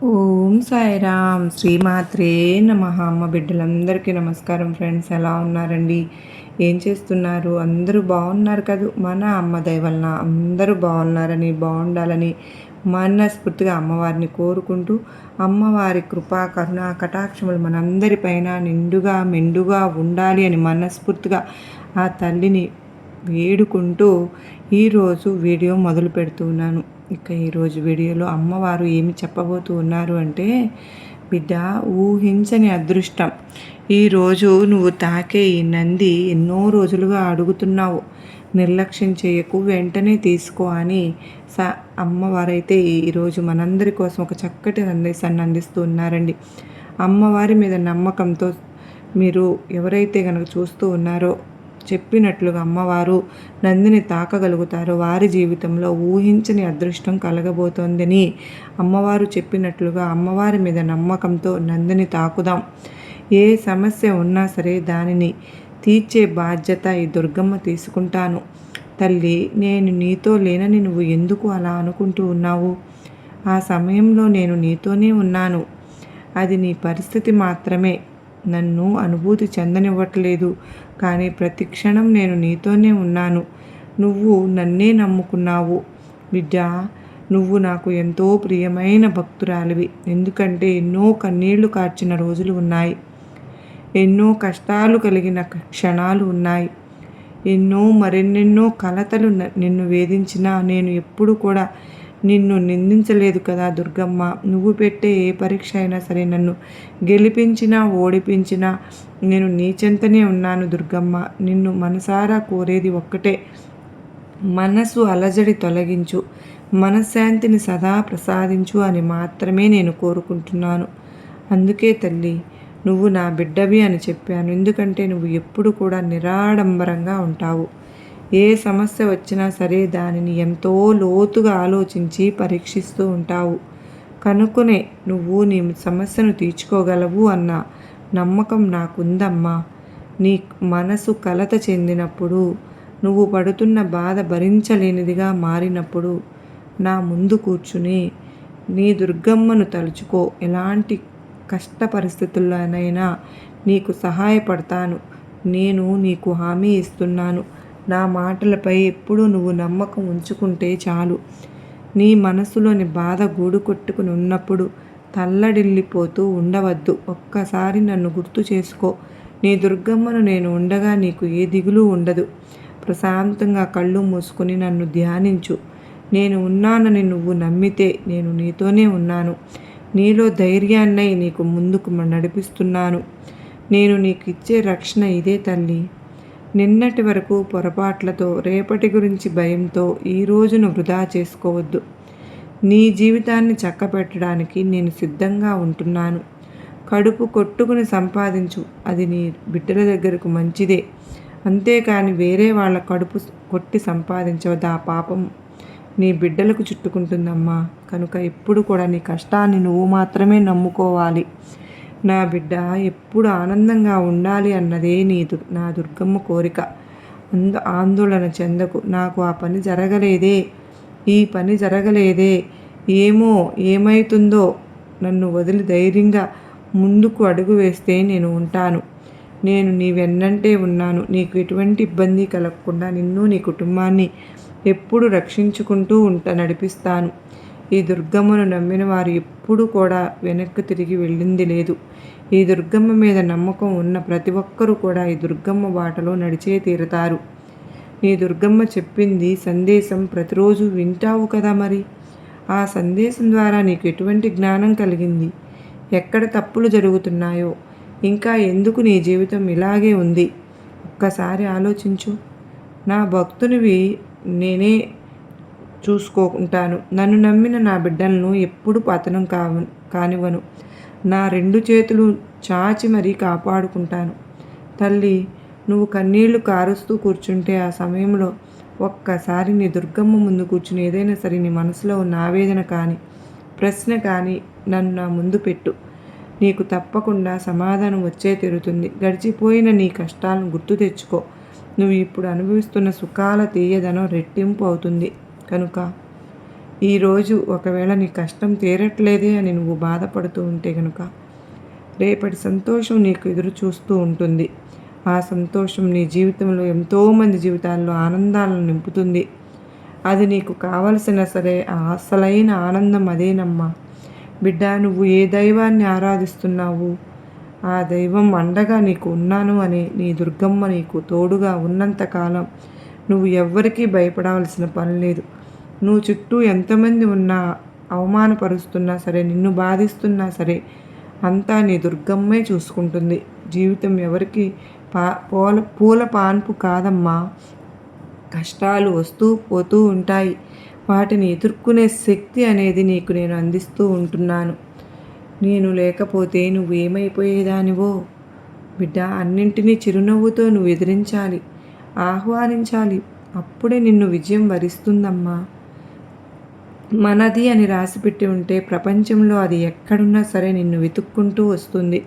ఓం సాయిరామ్ శ్రీమాత్రే నమః. అమ్మ బిడ్డలందరికీ నమస్కారం ఫ్రెండ్స్. ఎలా ఉన్నారండి? ఏం చేస్తున్నారు? అందరూ బాగున్నారు కదూ? మన అమ్మ దయ వలన అందరూ బాగున్నారని, బాగుండాలని మనస్ఫూర్తిగా అమ్మవారిని కోరుకుంటూ, అమ్మవారి కృపా కరుణ కటాక్షములు మనందరిపైన నిండుగా మెండుగా ఉండాలి అని మనస్ఫూర్తిగా ఆ తల్లిని వేడుకుంటూ ఈరోజు వీడియో మొదలు పెడుతున్నాను. ఇక ఈరోజు వీడియోలో అమ్మవారు ఏమి చెప్పబోతూ ఉన్నారు అంటే, బిడ్డ, ఊహించని అదృష్టం. ఈరోజు నువ్వు తాకే ఈ నంది ఎన్నో రోజులుగా అడుగుతున్నావు, నిర్లక్ష్యం చేయకు, వెంటనే తీసుకో అని అమ్మవారైతే ఈరోజు మనందరి కోసం ఒక చక్కటి సందేశాన్ని అందిస్తూ ఉన్నారండి. అమ్మవారి మీద నమ్మకంతో మీరు ఎవరైతే కనుక చూస్తూ ఉన్నారో, చెప్పినట్లుగా అమ్మవారు నందిని తాకగలుగుతారో వారి జీవితంలో ఊహించని అదృష్టం కలగబోతోందని అమ్మవారు చెప్పినట్లుగా అమ్మవారి మీద నమ్మకంతో నందిని తాకుదాం. ఏ సమస్య ఉన్నా సరే దానిని తీర్చే బాధ్యత ఈ దుర్గమ్మ తీసుకుంటాను. తల్లి, నేను నీతో లేనని నువ్వు ఎందుకు అలా అనుకుంటూ ఉన్నావు? ఆ సమయంలో నేను నీతోనే ఉన్నాను. అది నీ పరిస్థితి మాత్రమే, నన్ను అనుభూతి చెందనివ్వట్లేదు. కానీ ప్రతి క్షణం నేను నీతోనే ఉన్నాను. నువ్వు నన్నే నమ్ముకున్నావు. బిడ్డ, నువ్వు నాకు ఎంతో ప్రియమైన భక్తురాలివి. ఎందుకంటే ఎన్నో కన్నీళ్లు కార్చిన రోజులు ఉన్నాయి, ఎన్నో కష్టాలు కలిగిన క్షణాలు ఉన్నాయి, మరెన్నెన్నో కలతలు నిన్ను వేధించినా నేను ఎప్పుడు కూడా నిన్ను నిందించలేదు కదా దుర్గమ్మ. నువ్వు పెట్టే ఏ పరీక్ష అయినా సరే నన్ను గెలిపించినా ఓడిపించినా నేను నీ చెంతనే ఉన్నాను దుర్గమ్మ. నిన్ను మనసారా కోరేది ఒక్కటే, మనసు అలజడి తొలగించు, మనశ్శాంతిని సదా ప్రసాదించు అని మాత్రమే నేను కోరుకుంటున్నాను. అందుకే తల్లి, నువ్వు నా బిడ్డవి అని చెప్పాను. ఎందుకంటే నువ్వు ఎప్పుడు కూడా నిరాడంబరంగా ఉంటావు. ఏ సమస్య వచ్చినా సరే దానిని ఎంతో లోతుగా ఆలోచించి పరీక్షిస్తూ ఉంటావు. కనుక్కునే నువ్వు నీ సమస్యను తీర్చుకోగలవు అన్న నమ్మకం నాకుందమ్మా. నీ మనసు కలత చెందినప్పుడు, నువ్వు పడుతున్న బాధ భరించలేనిదిగా మారినప్పుడు నా ముందు కూర్చుని నీ దుర్గమ్మను తలుచుకో. ఎలాంటి కష్ట పరిస్థితుల్లోనైనా నీకు సహాయపడతాను. నేను నీకు హామీ ఇస్తున్నాను. నా మాటలపై ఎప్పుడూ నువ్వు నమ్మకం ఉంచుకుంటే చాలు. నీ మనసులోని బాధ గూడు కొట్టుకుని ఉన్నప్పుడు తల్లడిల్లిపోతూ ఉండవద్దు. ఒక్కసారి నన్ను గుర్తు చేసుకో. నీ దుర్గమ్మను నేను ఉండగా నీకు ఏ దిగులు ఉండదు. ప్రశాంతంగా కళ్ళు మూసుకొని నన్ను ధ్యానించు. నేను ఉన్నానని నువ్వు నమ్మితే నేను నీతోనే ఉన్నాను. నీలో ధైర్యాన్నై నీకు ముందుకు నడిపిస్తున్నాను. నేను నీకు ఇచ్చే రక్షణ ఇదే తల్లి. నిన్నటి వరకు పొరపాట్లతో, రేపటి గురించి భయంతో ఈ రోజును వృధా చేసుకోవద్దు. నీ జీవితాన్ని చక్కబెట్టడానికి నేను సిద్ధంగా ఉంటున్నాను. కడుపు కొట్టుకుని సంపాదించు, అది నీ బిడ్డల దగ్గరకు మంచిదే. అంతేకాని వేరే వాళ్ళ కడుపు కొట్టి సంపాదించవద్దు. ఆ పాపం నీ బిడ్డలకు చుట్టుకుంటుందమ్మా. కనుక ఎప్పుడు కూడా నీ కష్టాన్ని నువ్వు మాత్రమే నమ్ముకోవాలి. నా బిడ్డ ఎప్పుడు ఆనందంగా ఉండాలి అన్నదే నా దుర్గమ్మ కోరిక. ఆందోళన చెందకు. నాకు ఆ పని జరగలేదే, ఈ పని జరగలేదే, ఏమైతుందో, నన్ను వదిలి ధైర్యంగా ముందుకు అడుగు వేస్తే నేను ఉంటాను. నేను నీ వెన్నంటే ఉన్నాను. నీకు ఎటువంటి ఇబ్బంది కలగకుండా నిన్ను, నీ కుటుంబాన్ని ఎప్పుడు రక్షించుకుంటూ నడిపిస్తాను. ఈ దుర్గమ్మను నమ్మిన వారు ఎప్పుడూ కూడా వెనక్కి తిరిగి వెళ్ళింది లేదు. ఈ దుర్గమ్మ మీద నమ్మకం ఉన్న ప్రతి ఒక్కరూ కూడా ఈ దుర్గమ్మ బాటలో నడిచే తీరుతారు. ఈ దుర్గమ్మ చెప్పింది సందేశం ప్రతిరోజు వింటావు కదా మరి. ఆ సందేశం ద్వారా నీకు ఎటువంటి జ్ఞానం కలిగింది? ఎక్కడ తప్పులు జరుగుతున్నాయో, ఇంకా ఎందుకు నీ జీవితం ఇలాగే ఉంది? ఒక్కసారి ఆలోచించు. నా భక్తునివి నేనే చూసుకుంటాను. నన్ను నమ్మిన నా బిడ్డలను ఎప్పుడు పతనం కానివ్వను. నా 2 చేతులు చాచి మరీ కాపాడుకుంటాను. తల్లి, నువ్వు కన్నీళ్లు కారుస్తూ కూర్చుంటే ఆ సమయంలో ఒక్కసారి నీ దుర్గమ్మ ముందు కూర్చుని ఏదైనా సరే నీ మనసులో ఉన్న ఆవేదన కానీ, ప్రశ్న కానీ నన్ను నా ముందు పెట్టు. నీకు తప్పకుండా సమాధానం వచ్చే తీరుతుంది. గడిచిపోయిన నీ కష్టాలను గుర్తు తెచ్చుకో. నువ్వు ఇప్పుడు అనుభవిస్తున్న సుఖాల తీయదనం రెట్టింపు అవుతుంది. కనుక ఈరోజు ఒకవేళ నీ కష్టం తీరట్లేదే అని నువ్వు బాధపడుతూ ఉంటే గనుక రేపటి సంతోషం నీకు ఎదురు చూస్తూ ఉంటుంది. ఆ సంతోషం నీ జీవితంలో ఎంతోమంది జీవితాల్లో ఆనందాలను నింపుతుంది. అది నీకు కావలసిన సరే అసలైన ఆనందం అదేనమ్మా. బిడ్డ, నువ్వు ఏ దైవాన్ని ఆరాధిస్తున్నావు, ఆ దైవం అండగా నీకు ఉన్నాను అని నీ దుర్గమ్మ నీకు తోడుగా ఉన్నంతకాలం నువ్వు ఎవ్వరికీ భయపడవలసిన పని లేదు. నువ్వు చుట్టూ ఎంతమంది ఉన్నా, అవమానపరుస్తున్నా సరే, నిన్ను బాధిస్తున్నా సరే, అంతా నీ దుర్గమ్మే చూసుకుంటుంది. జీవితం ఎవరికి పూల పాన్పు కాదమ్మా. కష్టాలు వస్తూ పోతూ ఉంటాయి. వాటిని ఎదుర్కొనే శక్తి అనేది నీకు నేను అందిస్తూ ఉంటున్నాను. నేను లేకపోతే నువ్వు ఏమైపోయేదానివో బిడ్డ. అన్నింటినీ చిరునవ్వుతో నువ్వు ఎదిరించాలి, ఆహ్వానించాలి. అప్పుడే నిన్ను విజయం వరిస్తుందమ్మా. మనది అని రాసిపెట్టి ఉంటే ప్రపంచంలో అది ఎక్కడున్నా సరే నిన్ను వెతుక్కుంటూ వస్తుంది.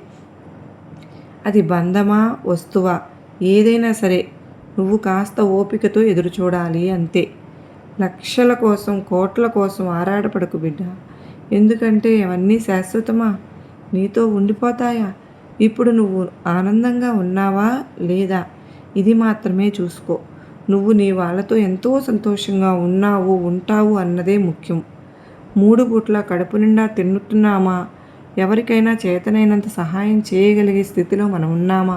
అది బంధమా, వస్తువా, ఏదైనా సరే నువ్వు కాస్త ఓపికతో ఎదురు చూడాలి అంతే. లక్షల కోసం, కోట్ల కోసం ఆరాటపడకు బిడ్డ. ఎందుకంటే అవన్నీ శాశ్వతమా? నీతో ఉండిపోతాయా? ఇప్పుడు నువ్వు ఆనందంగా ఉన్నావా లేదా, ఇది మాత్రమే చూసుకో. నువ్వు నీ వాళ్ళతో ఎంతో సంతోషంగా ఉన్నావు, ఉంటావు అన్నదే ముఖ్యం. 3 పూట్ల కడుపు నిండా తింటున్నామా? ఎవరికైనా చేతనైనంత సహాయం చేయగలిగే స్థితిలో మనం ఉన్నామా?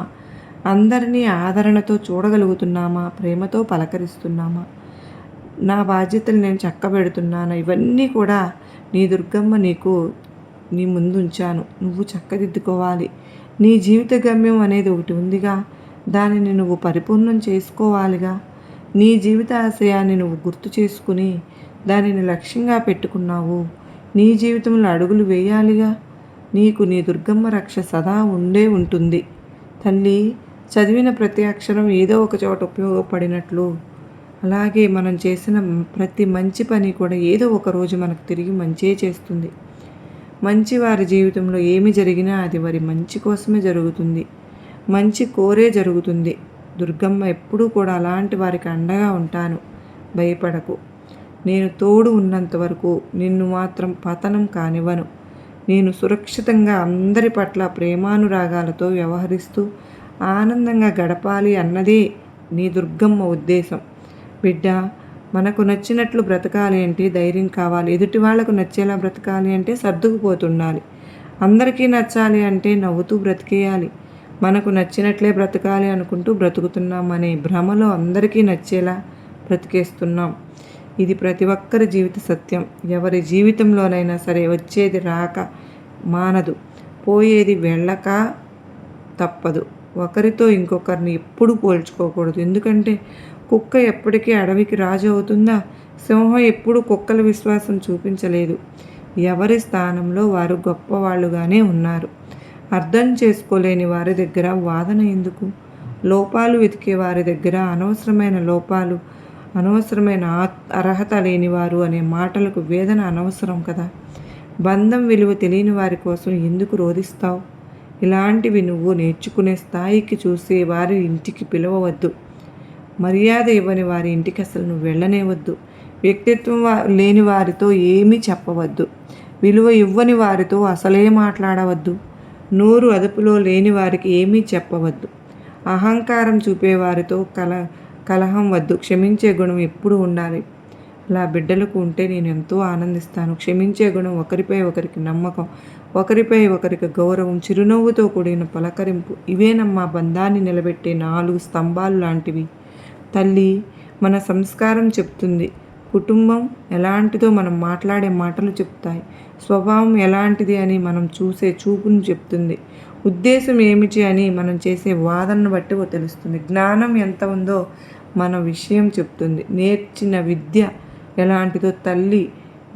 అందరినీ ఆదరణతో చూడగలుగుతున్నామా? ప్రేమతో పలకరిస్తున్నామా? నా బాధ్యతలు నేను చక్కబెడుతున్నాను. ఇవన్నీ కూడా నీ దుర్గమ్మ నీ ముందు ఉంచాను. నువ్వు చక్కదిద్దుకోవాలి. నీ జీవిత గమ్యం అనేది ఒకటి ఉందిగా, దానిని నువ్వు పరిపూర్ణం చేసుకోవాలిగా. నీ జీవిత ఆశయాన్ని నువ్వు గుర్తు చేసుకుని దానిని లక్ష్యంగా పెట్టుకున్నావు. నీ జీవితంలో అడుగులు వేయాలిగా. నీకు నీ దుర్గమ్మ రక్ష సదా ఉంటుంది తల్లి. చదివిన ప్రతి అక్షరం ఏదో ఒక చోట ఉపయోగపడినట్లు, అలాగే మనం చేసిన ప్రతి మంచి పని కూడా ఏదో ఒక రోజు మనకు తిరిగి మంచే చేస్తుంది. మంచి వారి జీవితంలో ఏమి జరిగినా అది వారి మంచి కోసమే జరుగుతుంది, మంచి కోరే జరుగుతుంది. దుర్గమ్మ ఎప్పుడూ కూడా అలాంటి వారికి అండగా ఉంటాను. భయపడకు. నేను తోడు ఉన్నంత వరకు నిన్ను మాత్రం పతనం కానివ్వను. నేను సురక్షితంగా అందరి పట్ల ప్రేమానురాగాలతో వ్యవహరిస్తూ ఆనందంగా గడపాలి అన్నదే నీ దుర్గమ్మ ఉద్దేశం. బిడ్డ, మనకు నచ్చినట్లు బ్రతకాలి అంటే ధైర్యం కావాలి. ఎదుటి వాళ్లకు నచ్చేలా బ్రతకాలి అంటే సర్దుకుపోతుండాలి. అందరికీ నచ్చాలి అంటే నవ్వుతూ బ్రతికేయాలి. మనకు నచ్చినట్లే బ్రతకాలి అనుకుంటూ బ్రతుకుతున్నాం అనే భ్రమలో అందరికీ నచ్చేలా బ్రతికేస్తున్నాం. ఇది ప్రతి ఒక్కరి జీవిత సత్యం. ఎవరి జీవితంలోనైనా సరే వచ్చేది రాక మానదు, పోయేది వెళ్ళక తప్పదు. ఒకరితో ఇంకొకరిని ఎప్పుడు పోల్చుకోకూడదు. ఎందుకంటే కుక్క ఎప్పటికీ అడవికి రాజు అవుతుందా? సింహం ఎప్పుడు కుక్కల విశ్వాసం చూపించలేదు. ఎవరి స్థానంలో వారు గొప్పవాళ్ళుగానే ఉన్నారు. అర్థం చేసుకోలేని వారి దగ్గర వాదన ఎందుకు? లోపాలు వెతికే వారి దగ్గర అనవసరమైన లోపాలు, అనవసరమైన అర్హత లేనివారు అనే మాటలకు వేదన అనవసరం కదా. బంధం విలువ తెలియని వారి కోసం ఎందుకు రోధిస్తావు? ఇలాంటివి నువ్వు నేర్చుకునే స్థాయికి చూసే వారి ఇంటికి పిలవవద్దు. మర్యాద ఇవ్వని వారి ఇంటికి అసలు నువ్వు వెళ్ళనేవద్దు. వ్యక్తిత్వం లేని వారితో ఏమీ చెప్పవద్దు. విలువ ఇవ్వని వారితో అసలే మాట్లాడవద్దు. నోరు అదుపులో లేని వారికి ఏమీ చెప్పవద్దు. అహంకారం చూపేవారితో కలహం వద్దు. క్షమించే గుణం ఎప్పుడు ఉండాలి. అలా బిడ్డలకు ఉంటే నేను ఎంతో ఆనందిస్తాను. క్షమించే గుణం, ఒకరిపై ఒకరికి నమ్మకం, ఒకరిపై ఒకరికి గౌరవం, చిరునవ్వుతో కూడిన పలకరింపు, ఇవేనమ్మా బంధాన్ని నిలబెట్టే 4 స్తంభాలు లాంటివి. తల్లి, మన సంస్కారం చెప్తుంది. కుటుంబం ఎలాంటిదో మనం మాట్లాడే మాటలు చెప్తాయి. స్వభావం ఎలాంటిది అని మనం చూసే చూపును చెప్తుంది. ఉద్దేశం ఏమిటి అని మనం చేసే వాదనను బట్టి తెలుస్తుంది. జ్ఞానం ఎంత ఉందో మన విషయం చెప్తుంది. నేర్చిన విద్య ఎలాంటిదో తల్లి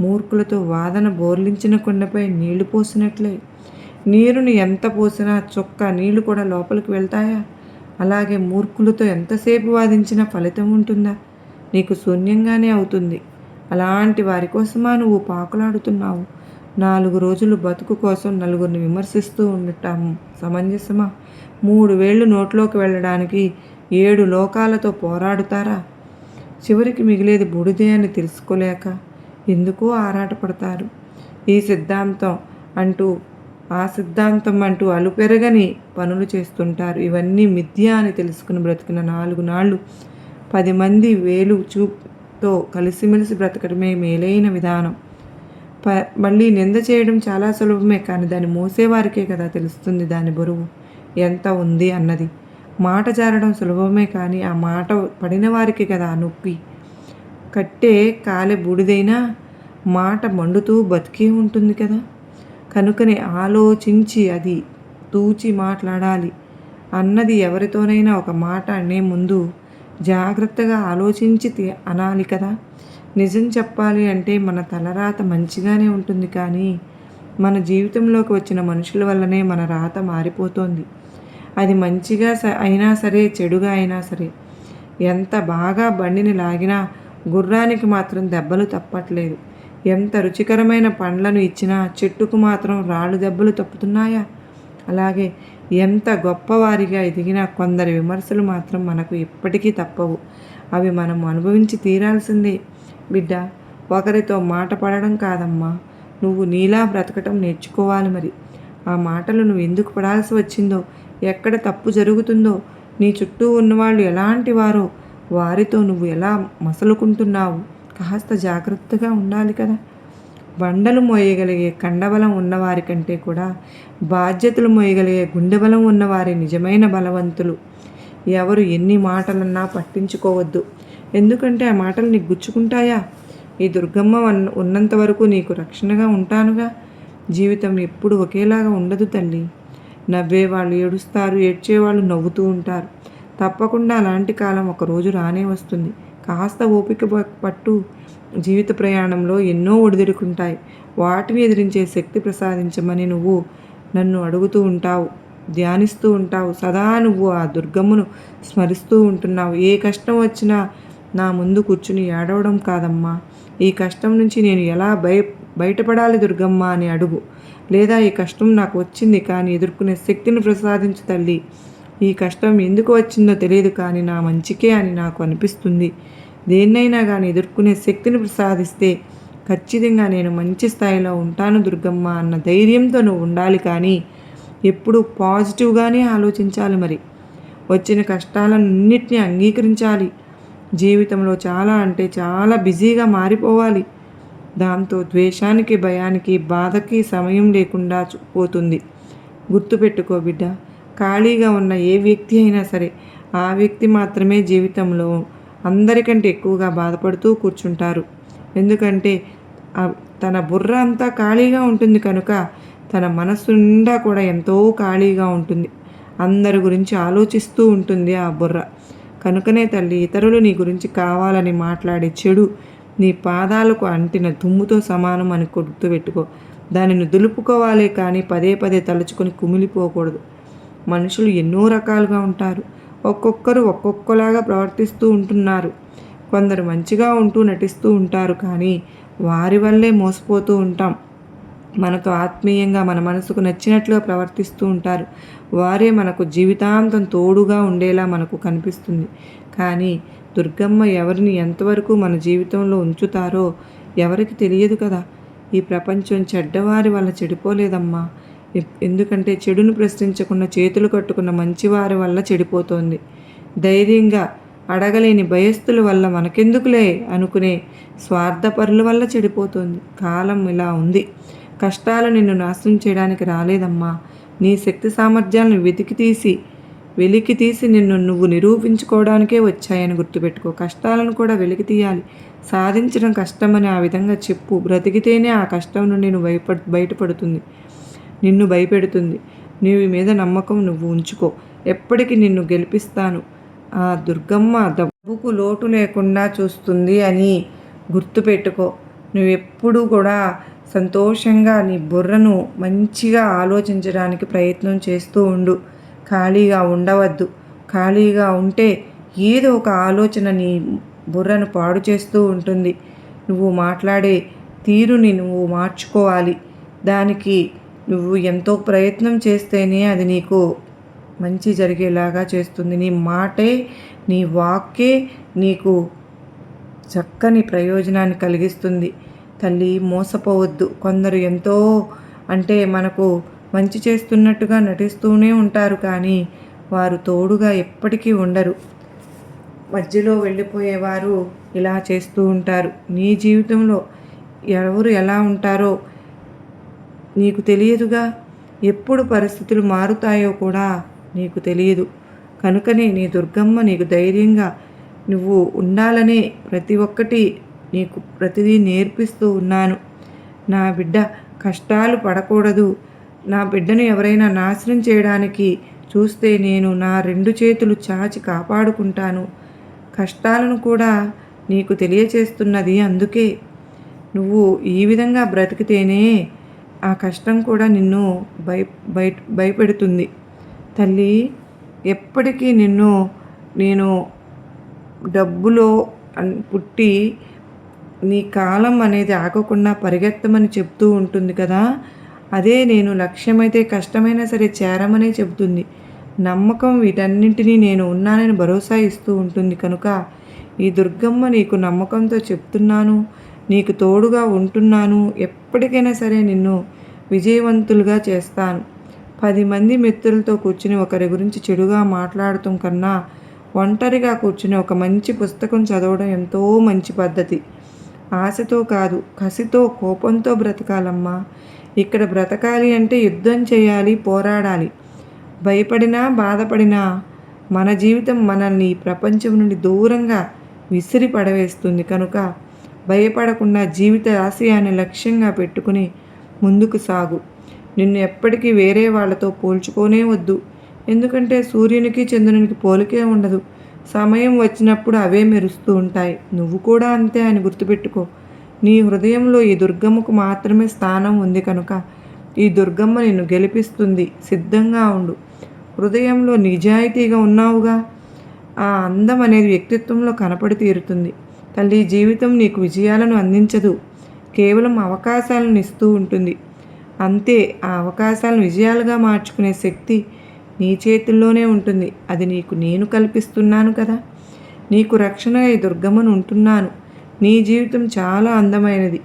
మూర్ఖులతో వాదన బోర్లించిన కొండపై నీళ్లు పోసినట్లే. నీరుని ఎంత పోసినా చుక్క నీళ్లు కూడా లోపలికి వెళ్తాయా? అలాగే మూర్ఖులతో ఎంతసేపు వాదించినా ఫలితం ఉంటుందా? నీకు శూన్యంగానే అవుతుంది. అలాంటి వారి కోసమా నువ్వు పాకులాడుతున్నావు? 4 రోజులు బతుకు కోసం నలుగురిని విమర్శిస్తూ ఉండటం సమంజసమా? 3 వేళ్ళు నోట్లోకి వెళ్ళడానికి 7 లోకాలతో పోరాడుతారా? చివరికి మిగిలేది బూడిదే అని తెలుసుకోలేక ఎందుకో ఆరాటపడతారు. ఈ సిద్ధాంతం అంటూ ఆ సిద్ధాంతం అంటూ అలుపెరగని పనులు చేస్తుంటారు. ఇవన్నీ మిథ్య అని తెలుసుకుని బ్రతికిన 4 నాళ్ళు 10 మంది వేలు చూపుతో కలిసిమెలిసి బ్రతకడమే మేలైన విధానం. మళ్ళీ నింద చేయడం చాలా సులభమే, కానీ దాన్ని మోసేవారికే కదా తెలుస్తుంది దాని బరువు ఎంత ఉంది అన్నది. మాట జారడం సులభమే, కానీ ఆ మాట పడిన వారికి కదా ఆ నొప్పి. కట్టే కాలే బూడిదైనా మాట మండుతూ బతికే ఉంటుంది కదా. కనుకనే ఆలోచించి అది తూచి మాట్లాడాలి అన్నది. ఎవరితోనైనా ఒక మాట అనే ముందు జాగ్రత్తగా ఆలోచించి అనాలి కదా. నిజం చెప్పాలి అంటే మన తలరాత మంచిగానే ఉంటుంది, కానీ మన జీవితంలోకి వచ్చిన మనుషుల వల్లనే మన రాత మారిపోతుంది. అది మంచిగా అయినా సరే, చెడుగా అయినా సరే. ఎంత బాగా బండిని లాగినా గుర్రానికి మాత్రం దెబ్బలు తప్పట్లేదు. ఎంత రుచికరమైన పండ్లను ఇచ్చినా చెట్టుకు మాత్రం రాళ్ళు దెబ్బలు తప్పుతున్నాయా? అలాగే ఎంత గొప్పవారిగా ఎదిగినా కొందరి విమర్శలు మాత్రం మనకు ఎప్పటికీ తప్పవు. అవి మనం అనుభవించి తీరాల్సిందే. బిడ్డ, ఒకరితో మాట పడడం కాదమ్మా, నువ్వు నీలా బ్రతకటం నేర్చుకోవాలి. మరి ఆ మాటలు నువ్వు ఎందుకు పడాల్సి వచ్చిందో, ఎక్కడ తప్పు జరుగుతుందో, నీ చుట్టూ ఉన్నవాళ్ళు ఎలాంటి వారో వారితో నువ్వు ఎలా మసలుకుంటున్నావు, కాస్త జాగ్రత్తగా ఉండాలి కదా. బండలు మోయగలిగే కండబలం ఉన్నవారి కంటే కూడా బాధ్యతలు మోయగలిగే గుండెబలం ఉన్నవారే నిజమైన బలవంతులు. ఎవరు ఎన్ని మాటలన్నా పట్టించుకోవద్దు, ఎందుకంటే ఆ మాటలు నీకు గుచ్చుకుంటాయా? ఈ దుర్గమ్మ ఉన్నంత వరకు నీకు రక్షణగా ఉంటానుగా. జీవితం ఎప్పుడు ఒకేలాగా ఉండదు తల్లి. నవ్వేవాళ్ళు ఏడుస్తారు, ఏడ్చేవాళ్ళు నవ్వుతూ ఉంటారు. తప్పకుండా అలాంటి కాలం ఒకరోజు రానే వస్తుంది. కాస్త ఓపిక పట్టు. జీవిత ప్రయాణంలో ఎన్నో ఒడిదుడుకుంటాయి. వాటిని ఎదిరించే శక్తి ప్రసాదించమని నువ్వు నన్ను అడుగుతూ ఉంటావు, ధ్యానిస్తూ ఉంటావు. సదా నువ్వు ఆ దుర్గమ్మను స్మరిస్తూ ఉంటున్నావు. ఏ కష్టం వచ్చినా నా ముందు కూర్చుని ఏడవడం కాదమ్మా, ఈ కష్టం నుంచి నేను ఎలా బయటపడాలి దుర్గమ్మ అని అడుగు. లేదా ఈ కష్టం నాకు వచ్చింది, కానీ ఎదుర్కొనే శక్తిని ప్రసాదించు తల్లి. ఈ కష్టం ఎందుకు వచ్చిందో తెలియదు, కానీ నా మంచికే అని నాకు అనిపిస్తుంది. దేన్నైనా కానీ ఎదుర్కొనే శక్తిని ప్రసాదిస్తే ఖచ్చితంగా నేను మంచి స్థాయిలో ఉంటాను దుర్గమ్మ అన్న ధైర్యంతో నువ్వు ఉండాలి. కానీ ఎప్పుడు పాజిటివ్గానే ఆలోచించాలి. మరి వచ్చిన కష్టాలన్నింటినీ అంగీకరించాలి. జీవితంలో చాలా అంటే చాలా బిజీగా మారిపోవాలి. దాంతో ద్వేషానికి, భయానికి, బాధకి సమయం లేకుండా పోతుంది. గుర్తుపెట్టుకో బిడ్డ, ఖాళీగా ఉన్న ఏ వ్యక్తి అయినా సరే ఆ వ్యక్తి మాత్రమే జీవితంలో అందరికంటే ఎక్కువగా బాధపడుతూ కూర్చుంటారు. ఎందుకంటే తన బుర్ర అంతా ఖాళీగా ఉంటుంది కనుక తన మనస్సు నిండా కూడా ఎంతో ఖాళీగా ఉంటుంది. అందరి గురించి ఆలోచిస్తూ ఉంటుంది ఆ బుర్ర. కనుకనే తల్లి, ఇతరులు నీ గురించి కావాలని మాట్లాడే చెడు నీ పాదాలకు అంటిన దుమ్ముతో సమానం అని గుర్తుపెట్టుకో. దానిని దులుపుకోవాలే కానీ పదే పదే తలుచుకొని కుమిలిపోకూడదు. మనుషులు ఎన్నో రకాలుగా ఉంటారు. ఒక్కొక్కరు ఒక్కొక్కలాగా ప్రవర్తిస్తూ ఉంటున్నారు. కొందరు మంచిగా ఉంటూ నటిస్తూ ఉంటారు, కానీ వారి వల్లే మోసపోతూ ఉంటాం. మనతో ఆత్మీయంగా మన మనసుకు నచ్చినట్లుగా ప్రవర్తిస్తూ ఉంటారు. వారే మనకు జీవితాంతం తోడుగా ఉండేలా మనకు కనిపిస్తుంది. కానీ దుర్గమ్మ ఎవరిని ఎంతవరకు మన జీవితంలో ఉంచుతారో ఎవరికి తెలియదు కదా. ఈ ప్రపంచం చెడ్డవారి వల్ల చెడిపోలేదమ్మా. ఎందుకంటే చెడును ప్రశ్నించకుండా చేతులు కట్టుకున్న మంచివారి వల్ల చెడిపోతోంది. ధైర్యంగా అడగలేని భయస్థుల వల్ల మనకెందుకులే అనుకునే స్వార్థపరుల వల్ల చెడిపోతుంది. కాలం ఇలా ఉంది. కష్టాలు నిన్ను నాశనం చేయడానికి రాలేదమ్మా. నీ శక్తి సామర్థ్యాలను వెలికి తీసి నువ్వు నిరూపించుకోవడానికే వచ్చాయని గుర్తుపెట్టుకో. కష్టాలను కూడా వెలికి తీయాలి. సాధించడం కష్టమని ఆ విధంగా చెప్పు. బ్రతికితేనే ఆ కష్టం నుండి నిన్ను భయపెడుతుంది. నీ మీద నమ్మకం నువ్వు ఉంచుకో. ఎప్పటికీ నిన్ను గెలిపిస్తాను. ఆ దుర్గమ్మ డబ్బుకు లోటు లేకుండా చూస్తుంది అని గుర్తుపెట్టుకో. నువ్వెప్పుడూ కూడా సంతోషంగా నీ బుర్రను మంచిగా ఆలోచించడానికి ప్రయత్నం చేస్తూ ఉండు. ఖాళీగా ఉండవద్దు. ఖాళీగా ఉంటే ఏదో ఒక ఆలోచన నీ బుర్రను పాడు చేస్తూ ఉంటుంది. నువ్వు మాట్లాడే తీరుని నువ్వు మార్చుకోవాలి. దానికి నువ్వు ఎంతో ప్రయత్నం చేస్తేనే అది నీకు మంచి జరిగేలాగా చేస్తుంది. నీ మాటే, నీ వాక్కే నీకు చక్కని ప్రయోజనాన్ని కలిగిస్తుంది. తల్లి మోసపోవద్దు. కొందరు ఎంతో అంటే మనకు మంచి చేస్తున్నట్టుగా నటిస్తూనే ఉంటారు, కానీ వారు తోడుగా ఎప్పటికీ ఉండరు. మధ్యలో వెళ్ళిపోయేవారు ఇలా చేస్తూ ఉంటారు. నీ జీవితంలో ఎవరు ఎలా ఉంటారో నీకు తెలియదుగా. ఎప్పుడు పరిస్థితులు మారుతాయో కూడా నీకు తెలియదు. కనుకనే నీ దుర్గమ్మ నీకు ధైర్యంగా నువ్వు ఉండాలనే ప్రతి ఒక్కటి నీకు ప్రతిదీ నేర్పిస్తూ ఉన్నాను. నా బిడ్డ కష్టాలు పడకూడదు, నా బిడ్డను ఎవరైనా నాశనం చేయడానికి చూస్తే నేను నా 2 చేతులు చాచి కాపాడుకుంటాను. కష్టాలను కూడా నీకు తెలియచేస్తున్నది అందుకే. నువ్వు ఈ విధంగా బ్రతికితేనే ఆ కష్టం కూడా నిన్ను భయపెడుతుంది. తల్లి, ఎప్పటికీ నేను డబ్బులో పుట్టి నీ కాలం అనేది ఆగకుండా పరిగెత్తమని చెప్తూ ఉంటుంది కదా. అదే నేను లక్ష్యమైతే కష్టమైనా సరే చేరమనే చెబుతుంది. నమ్మకం వీటన్నింటినీ నేను ఉన్నానని భరోసా ఇస్తూ ఉంటుంది. కనుక ఈ దుర్గమ్మ నీకు నమ్మకంతో చెప్తున్నాను, నీకు తోడుగా ఉంటున్నాను. ఎప్పటికైనా సరే నిన్ను విజయవంతులుగా చేస్తాను. 10 మంది మిత్రులతో కూర్చుని ఒకరి గురించి చెడుగా మాట్లాడటం కన్నా ఒంటరిగా కూర్చుని ఒక మంచి పుస్తకం చదవడం ఎంతో మంచి పద్ధతి. ఆశతో కాదు, కసితో, కోపంతో బ్రతకాలమ్మా. ఇక్కడ బ్రతకాలి అంటే యుద్ధం చేయాలి, పోరాడాలి. భయపడినా బాధపడినా మన జీవితం మనల్ని ఈ ప్రపంచం నుండి దూరంగా విసిరి పడవేస్తుంది. కనుక భయపడకుండా జీవిత ఆశయాన్ని లక్ష్యంగా పెట్టుకుని ముందుకు సాగు. నిన్ను ఎప్పటికీ వేరే వాళ్ళతో పోల్చుకోనే వద్దు. ఎందుకంటే సూర్యునికి చంద్రునికి పోలికే ఉండదు. సమయం వచ్చినప్పుడు అవే మెరుస్తూ ఉంటాయి. నువ్వు కూడా అంతే అని గుర్తుపెట్టుకో. నీ హృదయంలో ఈ దుర్గమ్మకు మాత్రమే స్థానం ఉంది. కనుక ఈ దుర్గమ్మ నిన్ను గెలిపిస్తుంది. సిద్ధంగా ఉండు. హృదయంలో నిజాయితీగా ఉన్నావుగా. ఆ అందం అనేది వ్యక్తిత్వంలో కనపడి తీరుతుంది. తల్లి, జీవితం నీకు విజయాలను అందించదు, కేవలం అవకాశాలను ఇస్తూ ఉంటుంది. అంతే. ఆ అవకాశాలను విజయాలుగా మార్చుకునే శక్తి నీ చేతుల్లోనే ఉంటుంది. అది నీకు నేను కల్పిస్తున్నాను కదా. నీకు రక్షణగా ఈ దుర్గమ్మను ఉంటున్నాను. నీ జీవితం చాలా అందమైనది.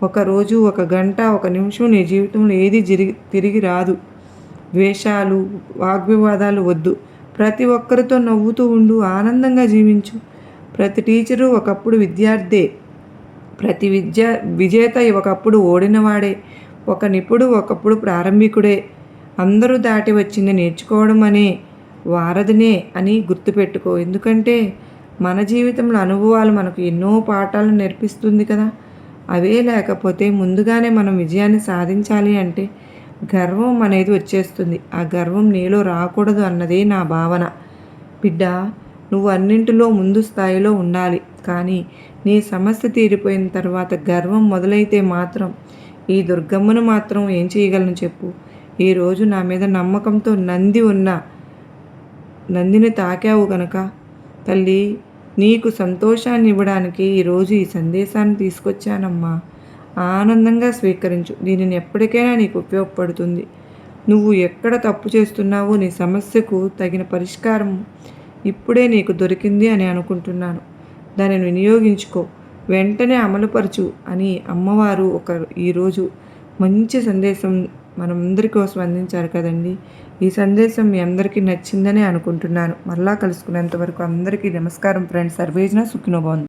ఒకరోజు, ఒక గంట, ఒక నిమిషం నీ జీవితంలో ఏది తిరిగి రాదు. ద్వేషాలు, వాగ్వివాదాలు వద్దు. ప్రతి ఒక్కరితో నవ్వుతూ ఉండు, ఆనందంగా జీవించు. ప్రతి టీచరు ఒకప్పుడు విద్యార్థే, ప్రతి విజేత ఒకప్పుడు ఓడినవాడే, ఒక నిపుణుడు ఒకప్పుడు ప్రారంభికుడే. అందరూ దాటి వచ్చింది నేర్చుకోవడం అనే వారధినే అని గుర్తుపెట్టుకో. ఎందుకంటే మన జీవితంలో అనుభవాలు మనకు ఎన్నో పాఠాలను నేర్పిస్తుంది కదా. అవే లేకపోతే ముందుగానే మనం విజయాన్ని సాధించాలి అంటే గర్వం అనేది వచ్చేస్తుంది. ఆ గర్వం నీలో రాకూడదు అన్నదే నా భావన. బిడ్డ, నువ్వు అన్నింటిలో ముందు స్థాయిలో ఉండాలి. కానీ నీ సమస్య తీరిపోయిన తర్వాత గర్వం మొదలైతే మాత్రం ఈ దుర్గమ్మను మాత్రం ఏం చేయగలను చెప్పు. ఈరోజు నా మీద నమ్మకంతో నందిని తాకావు కనుక తల్లి, నీకు సంతోషాన్ని ఇవ్వడానికి ఈరోజు ఈ సందేశాన్ని తీసుకొచ్చానమ్మా. ఆనందంగా స్వీకరించు. దీనిని ఎప్పటికైనా నీకు ఉపయోగపడుతుంది. నువ్వు ఎక్కడ తప్పు చేస్తున్నావో నీ సమస్యకు తగిన పరిష్కారం ఇప్పుడే నీకు దొరికింది అని అనుకుంటున్నాను. దానిని వినియోగించుకో, వెంటనే అమలుపరచు అని అమ్మవారు ఈరోజు మంచి సందేశం మనందరి కోసం అందించారు కదండి. ఈ సందేశం మీ అందరికీ నచ్చిందని అనుకుంటున్నాను. మళ్ళా కలుసుకునేంత వరకు అందరికీ నమస్కారం ఫ్రెండ్స్. సర్వేజన సుఖినో భవంతు.